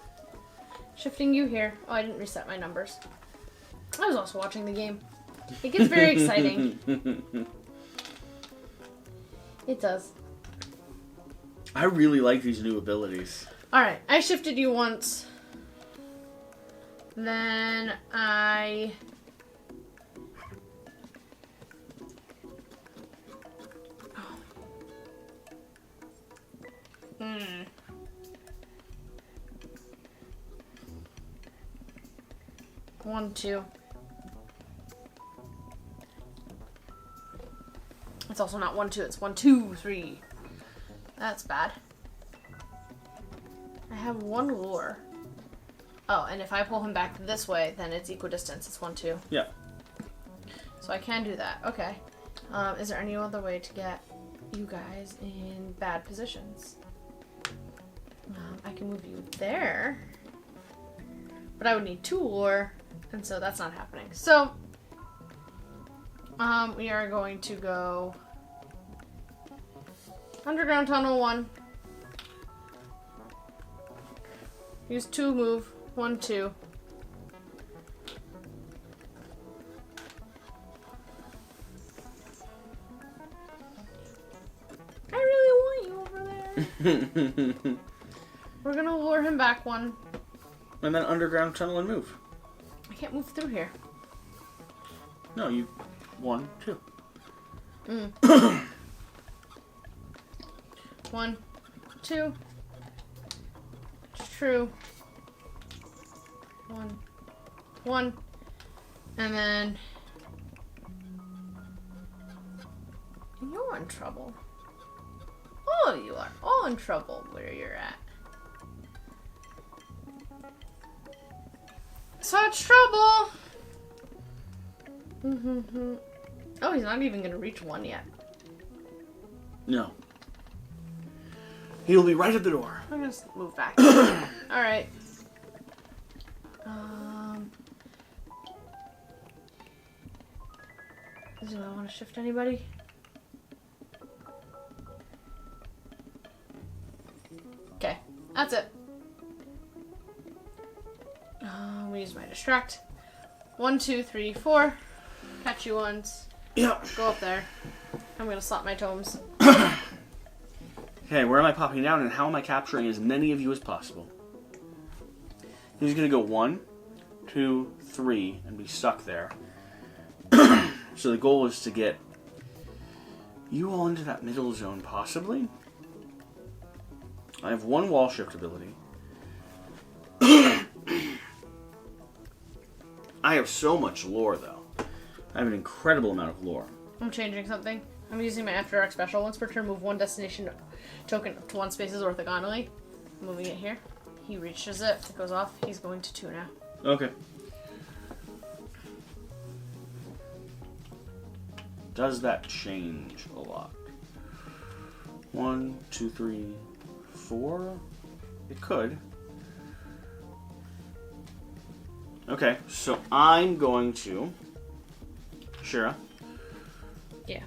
Shifting you here. Oh, I didn't reset my numbers. I was also watching the game. It gets very exciting. It does. I really like these new abilities. Alright, I shifted you once. Then I... Oh. 1, 2. It's also not 1, 2. It's 1, 2, 3. That's bad. I have 1 lure. Oh, and if I pull him back this way, then it's equidistance. It's 1, 2. Yeah. So I can do that. Okay. Is there any other way to get you guys in bad positions? I can move you there. But I would need 2 lure, and so that's not happening. So, we are going to go underground tunnel 1. Use 2 move. 1, 2. I really want you over there. We're gonna lure him back 1. And then underground tunnel and move. I can't move through here. No, you... 1, 2. 1, 2. It's true. 1, 1. And then... You're in trouble. Oh, you are all in trouble where you're at. Such trouble! Oh, he's not even gonna reach 1 yet. No. He'll be right at the door. I'm gonna move back. Alright. Do I want to shift anybody? Okay, that's it. We use my distract. 1, 2, 3, 4. Catch you once. Yep. Go up there. I'm gonna slot my tomes. Okay, where am I popping down and how am I capturing as many of you as possible? He's gonna go 1, 2, 3, and be stuck there. So the goal is to get you all into that middle zone, possibly. I have 1 wall shift ability. I have so much lore, though. I have an incredible amount of lore. I'm changing something. I'm using my After Dark special. Once per turn, move 1 destination token up to 1 spaces orthogonally. Moving it here. He reaches it. It goes off. He's going to 2 now. Okay. Does that change a lot? 1, 2, 3, 4? It could. Okay, so I'm going to... Shira. Yeah.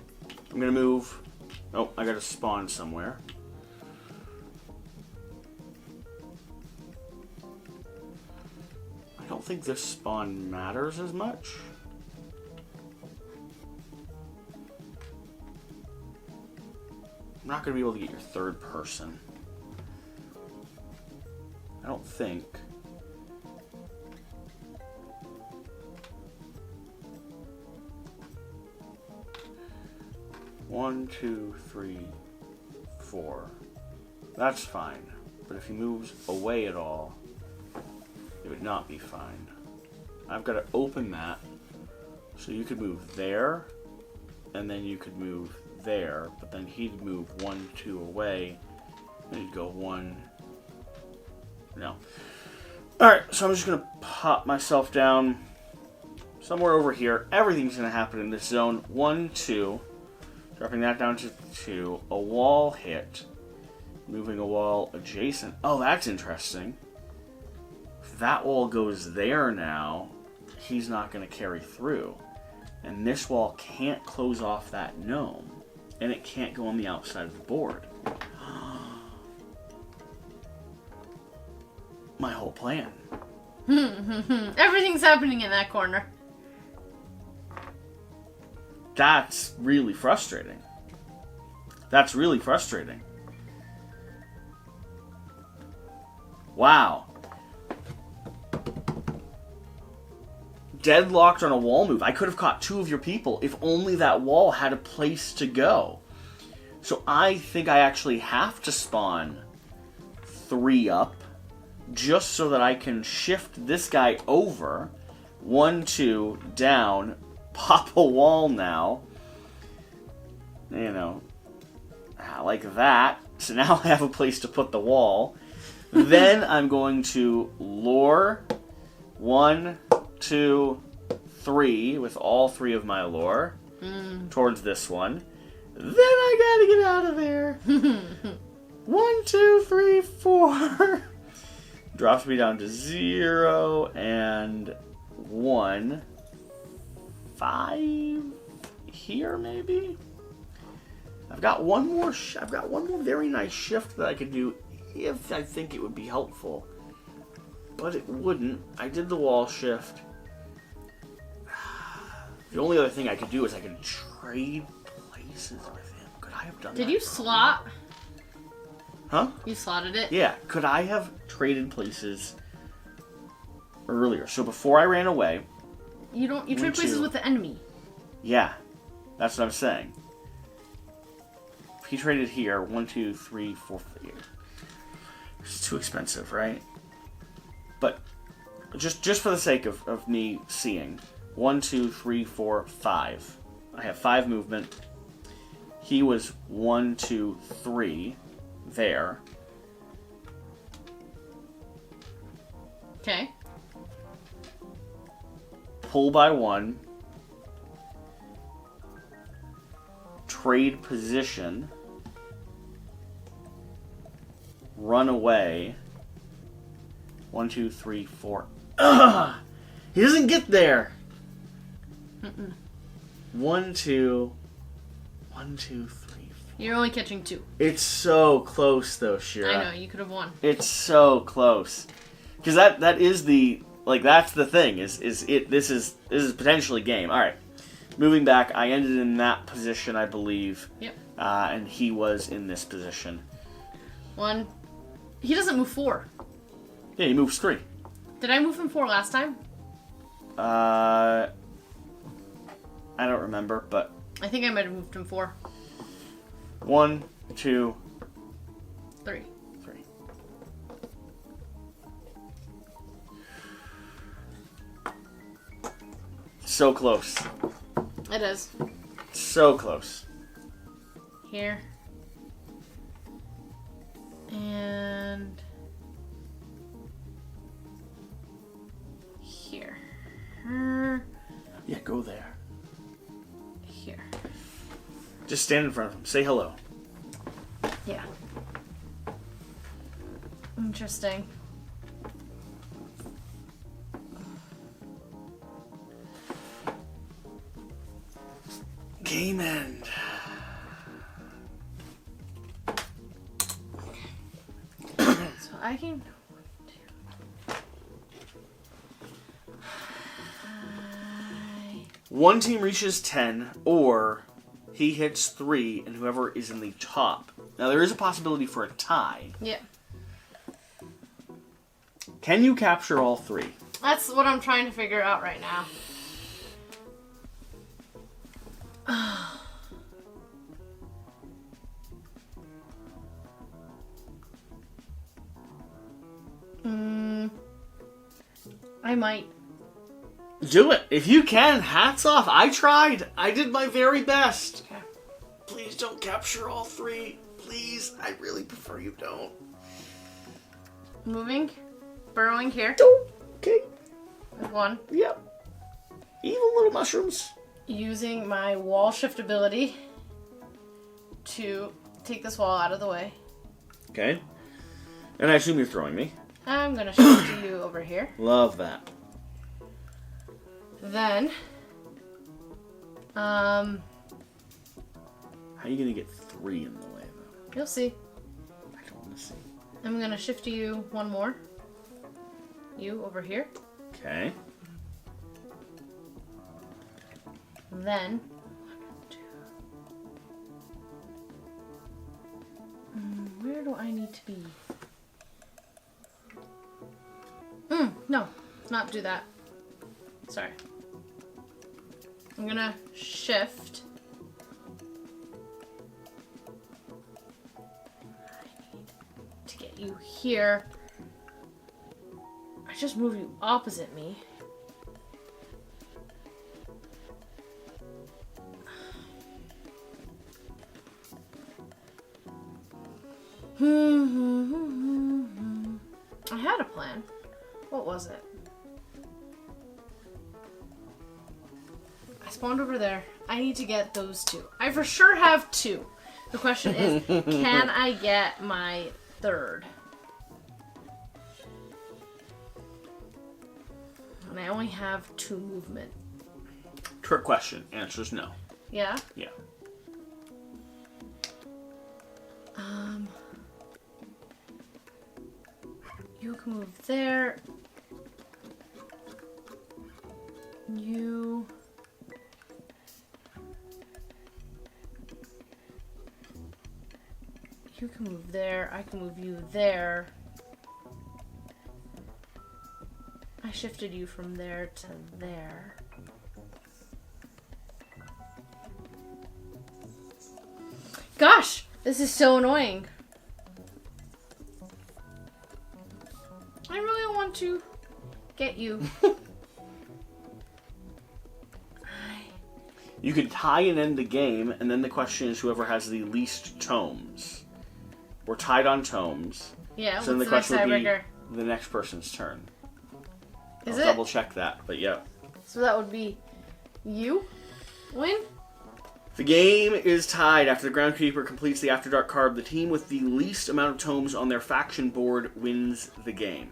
I'm going to move... Oh, I got to spawn somewhere. I don't think this spawn matters as much. I'm not going to be able to get your 3rd person. I don't think. One, 2, 3, 4. That's fine. But if he moves away at all, it would not be fine. I've got to open that so you could move there and then you could move there, but then he'd move 1, 2 away, and he'd go 1. No. Alright, so I'm just going to pop myself down somewhere over here. Everything's going to happen in this zone. 1, 2. Dropping that down to 2. A wall hit. Moving a wall adjacent. Oh, that's interesting. If that wall goes there now, he's not going to carry through. And this wall can't close off that gnome. And it can't go on the outside of the board. My whole plan. Everything's happening in that corner. That's really frustrating. That's really frustrating. Wow. Deadlocked on a wall move. I could have caught 2 of your people if only that wall had a place to go. So I think I actually have to spawn 3 up just so that I can shift this guy over. 1, 2, down, pop a wall now. You know, like that. So now I have a place to put the wall. Then I'm going to lure 1, 2, 3 with all 3 of my lure towards this one. Then I gotta get out of there. 1, 2, 3, 4. Drops me down to 0 and 1. 5 here maybe. I've got one more. I've got one more very nice shift that I could do if I think it would be helpful, but it wouldn't. I did the wall shift. The only other thing I could do is I could trade places with him. Could I have done that? Did you slot? Huh? You slotted it? Yeah. Could I have traded places earlier? So before I ran away. You don't. You trade places with the enemy. Yeah, that's what I'm saying. If he traded here, 1, 2, 3, 4, 5. It's too expensive, right? But just for the sake of me seeing, 1, 2, 3, 4, 5. I have 5 movement. He was 1, 2, 3 there. Okay. Pull by 1. Trade position. Run away. 1, 2, 3, 4. Ugh! He doesn't get there. 1, 2. 1, 2, 3, 4. You're only catching 2. It's so close, though, Shira. I know, you could have won. It's so close. Because that is the, like, that's the thing, this is potentially game. Alright. Moving back, I ended in that position, I believe. Yep. And he was in this position. 1. He doesn't move 4. Yeah, he moves 3. Did I move him 4 last time? I don't remember, but... I think I might have moved him 4. 1, 2... 3. 3. So close. It is. So close. Here. And... here. Yeah, go there. Here. Just stand in front of him. Say hello. Yeah. Interesting. Game end. So I can... One team reaches 10, or he hits 3, and whoever is in the top. Now, there is a possibility for a tie. Yeah. Can you capture all 3? That's what I'm trying to figure out right now. I might. Do it. If you can, hats off. I tried. I did my very best. Okay. Please don't capture all 3. Please. I really prefer you don't. Moving. Burrowing here. Okay. With 1. Yep. Evil little mushrooms. Using my wall shift ability to take this wall out of the way. Okay. And I assume you're throwing me. I'm gonna shift you over here. Love that. Then, How are you gonna get 3 in the way, though? you'll see. I don't want to see. I'm gonna shift you 1 more. You over here. Okay. Then, 1, 2. Where do I need to be? No, not do that. Sorry. I'm gonna shift. I need to get you here. I just move you opposite me. I had a plan. What was it? I spawned over there. I need to get those 2. I for sure have 2. The question is, can I get my 3rd? And I only have 2 movement. Trick question. Answer is no. Yeah? Yeah. You can move there. You can move there. I can move you there. I shifted you from there to there. Gosh, this is so annoying. I really want to get you. You could tie and end the game, and then the question is whoever has the least tomes. We're tied on tomes. Yeah, So then the what's question the would next be the next person's turn. Is I'll it? double check that, but yeah. So that would be you win? The game is tied after the Groundkeeper completes the After Dark card. The team with the least amount of tomes on their faction board wins the game.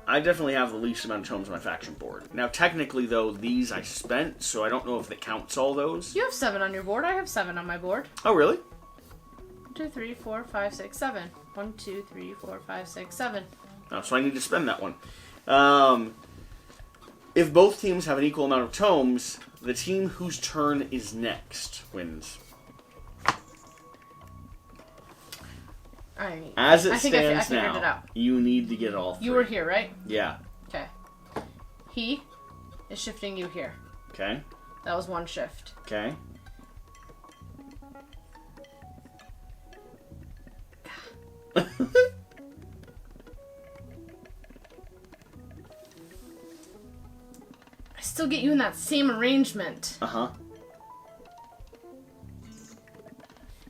I definitely have the least amount of tomes on my faction board. Now, technically, though, these I spent, so I don't know if it counts all those. You have 7 on your board. I have 7 on my board. Oh, really? 1, 2, 3, 4, 5, 6, 7. 1, 2, 3, 4, 5, 6, 7. Oh, so I need to spend that one. If both teams have an equal amount of tomes, the team whose turn is next wins. As it stands I figured now, it out. you need to get all 3. You were here, right? Yeah. Okay. He is shifting you here. Okay. That was 1 shift. Okay. I still get you in that same arrangement. Uh-huh.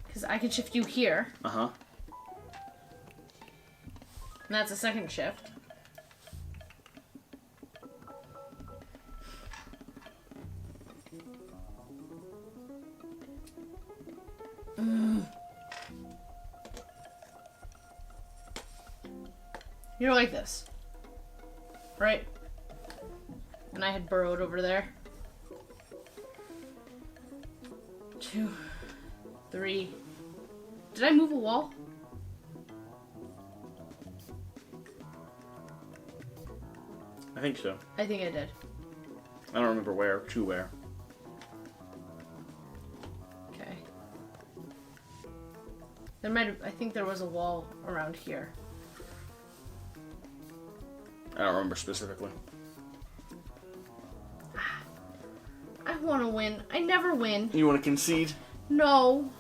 Because I can shift you here. Uh-huh. And that's a 2nd shift. You're like this. Right? And I had burrowed over there. 2, 3. Did I move a wall? I think so. I think I did. I don't remember where, to where. Okay. There might have, I think there was a wall around here. I don't remember specifically. I want to win. I never win. You want to concede? No.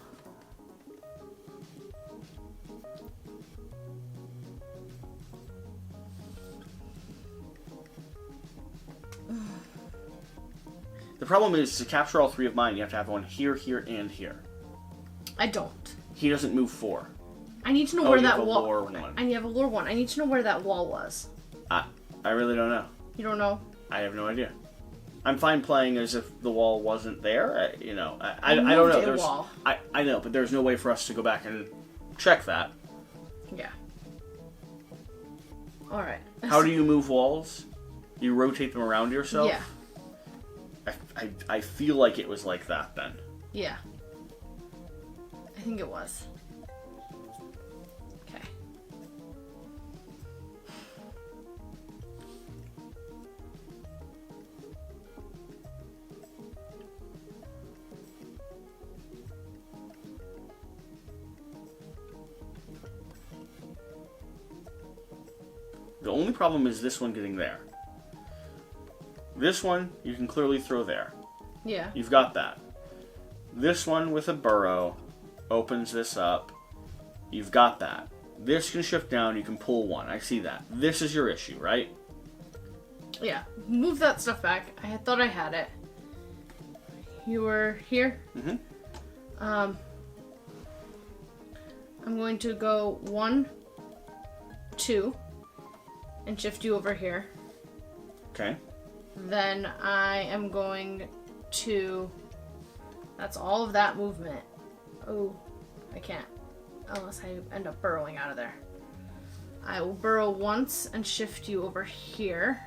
problem is, to capture all 3 of mine, you have to have one here, here, and here. I don't. He doesn't move 4. I need to know where that wall... Lore one. I have a lore one. I need to know where that wall was. I really don't know. You don't know? I have no idea. I'm fine playing as if the wall wasn't there. I don't know. There's, wall. I know, but there's no way for us to go back and check that. Yeah. All right. How do you move walls? You rotate them around yourself? Yeah. I feel like it was like that then. Yeah. I think it was. Okay. The only problem is this one getting there. This one, you can clearly throw there. Yeah. You've got that. This one with a burrow opens this up. You've got that. This can shift down, you can pull one. I see that. This is your issue, right? Yeah. Move that stuff back. I thought I had it. You were here? Mm-hmm. I'm going to go 1, 2, and shift you over here. Okay. Then I am going to... That's all of that movement. Oh, I can't. Unless I end up burrowing out of there. I will burrow once and shift you over here.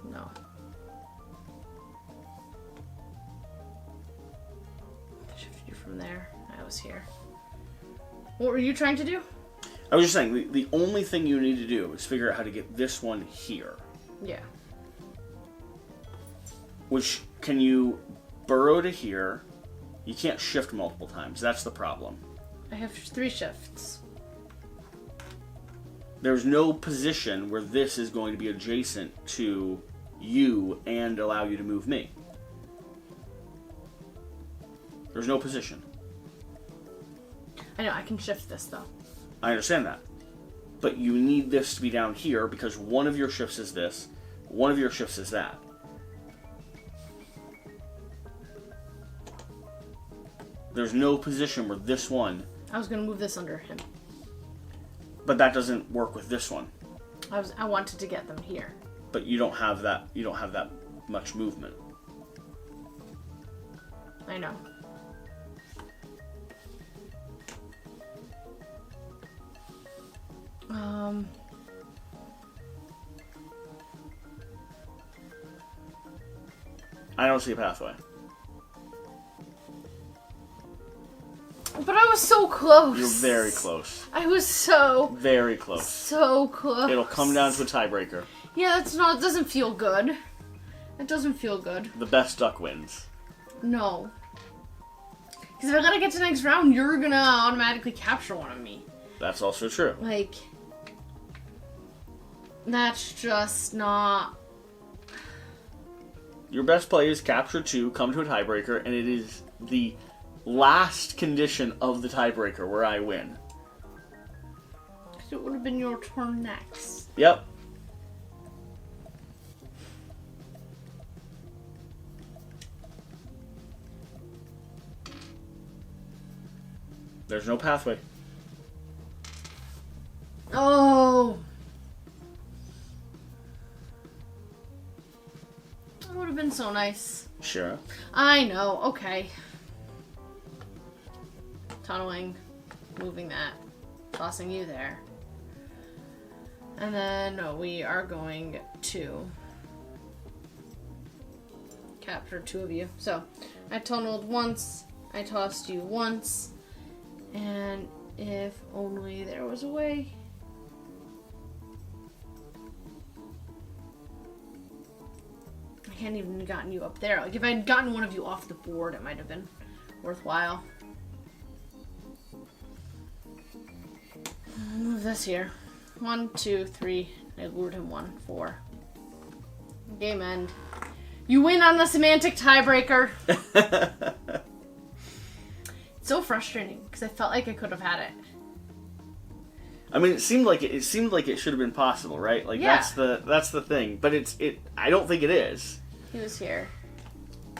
No. Shift you from there. I was here. What were you trying to do? I was just saying, the only thing you need to do is figure out how to get this one here. Yeah. Which, can you burrow to here? You can't shift multiple times. That's the problem. I have 3 shifts. There's no position where this is going to be adjacent to you and allow you to move me. There's no position. I know, I can shift this though. I understand that. But you need this to be down here because one of your shifts is this, one of your shifts is that. There's no position where this one... I was going to move this under him. But that doesn't work with this one. I wanted to get them here. But you don't have that. You don't have that much movement. I know. I don't see a pathway. But I was so close. You're very close. I was so... Very close. So close. It'll come down to a tiebreaker. Yeah, that's not... It doesn't feel good. It doesn't feel good. The best duck wins. No. Because if I gotta get to the next round, you're gonna automatically capture one of me. That's also true. Like... That's just not... Your best play is capture 2, come to a tiebreaker, and it is the last condition of the tiebreaker where I win. It would have been your turn next. Yep. There's no pathway. Oh! That would have been so nice. Sure. I know, okay. Tunneling, moving that, tossing you there. And then we are going to capture 2 of you. So, I tunneled once, I tossed you once, and if only there was a way. I can't even have gotten you up there. Like, if I had gotten one of you off the board, it might have been worthwhile. Move this here. 1, 2, 3. I lured him 1, 4. Game end. You win on the semantic tiebreaker. It's so frustrating because I felt like I could have had it. I mean, it seemed like it should have been possible, right? Like Yeah. that's the thing. But I don't think it is. He was here.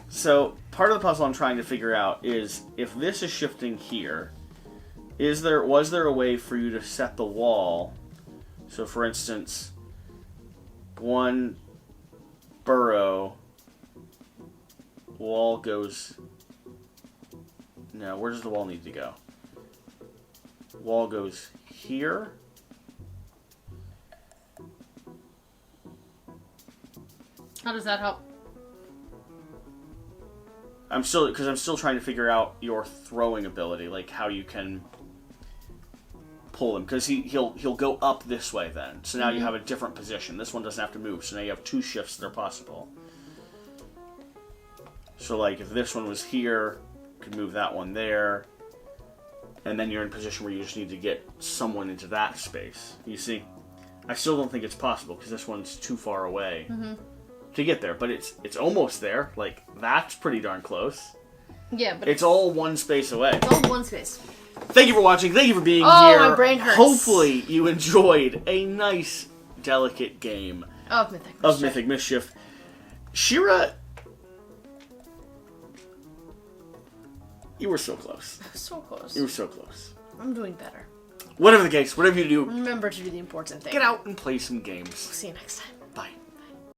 So part of the puzzle I'm trying to figure out is if this is shifting here, was there a way for you to set the wall? So for instance, one burrow wall goes. No, where does the wall need to go? Wall goes here. How does that help? I'm still trying to figure out your throwing ability, like how you can pull him, because he'll go up this way then. So now you have a different position. This one doesn't have to move. So now you have two shifts that are possible. So like if this one was here, you could move that one there, and then you're in a position where you just need to get someone into that space. You see, I still don't think it's possible because this one's too far away. To get there, but it's almost there. Like, that's pretty darn close. Yeah, but it's all one space away. It's all one space. Thank you for watching. Thank you for being here. My brain hurts. Hopefully you enjoyed a nice, delicate game of Mythic Mischief. Mythic Mischief. Shira, you were so close. So close. You were so close. I'm doing better. Whatever the case, whatever you do, remember to do the important thing. Get out and play some games. See you next time.